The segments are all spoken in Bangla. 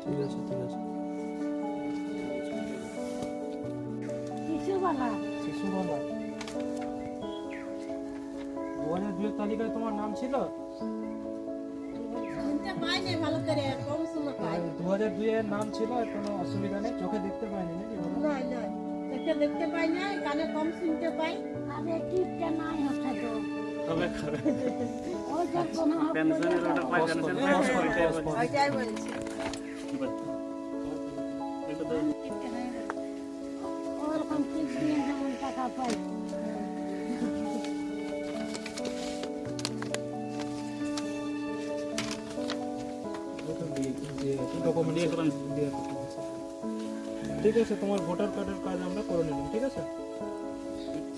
ঠিক আছে ঠিক আছে। শিশুবালা শিশুবালা 2002 তালিকায় তোমার নাম ছিল? শুনতে পাইনি ভালো করে, কম শুনে পাই। 2002 এর নাম ছিল, কোনো অসুবিধা নেই, চোখে দেখতে পাইনি নাকি? নয় নয়, চোখে দেখতে পাই না, কানে কম শুনতে পাই। আরে টিপটা নাই হচ্ছে তো তবে খাবে ওই যে কোনো পেনশনের ওটা পাই, পেনশন পাই, ওইটাই বলছি। এটা তো ওরকম টিপ দিয়ে যেমন টাকা পাই। ডকুমেন্ট দিয়ে করুন। ঠিক আছে, তোমার ভোটার কার্ডের কাজ আমরা করে নিলাম, ঠিক আছে?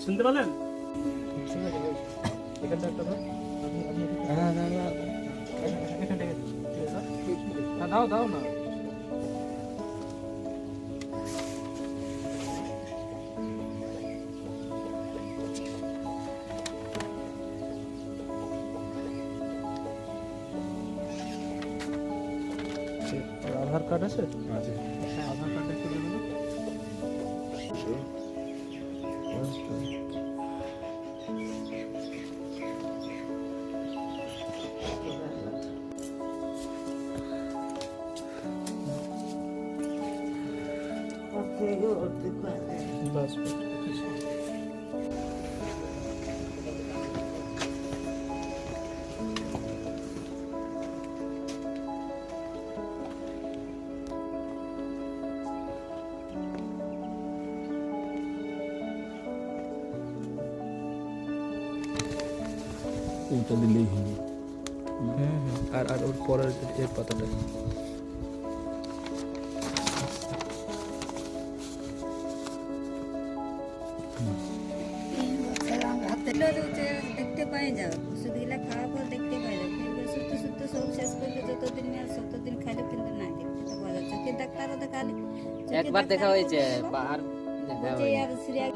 শুনতে পেলেন? ঠিক আছে, এখানটা একটা দাও। হ্যাঁ না না, এখান থেকে হ্যাঁ দাও দাও না। আর আধার কার্ড আছে? আছে। হ্যাঁ, আধার কার্ড একটু দেবে না? বাস বাস। ওটা দিলেই হবে। আর আর ওর পরের এর পাতাটা দেখতে পাই যাও, ওষুধগুলা খাওয়ার পর দেখতে পাই যাও, কিন্তু সুস্থ সুস্থ সব শেষ করলে যতদিন না ততদিন খাইলে কিন্তু না দেখতে তো পাওয়া যাচ্ছে। চোখের ডাক্তারও দেখালে একবার দেখা হয়েছে আর দেখা বলছে হয়নি। আর সিরিয়া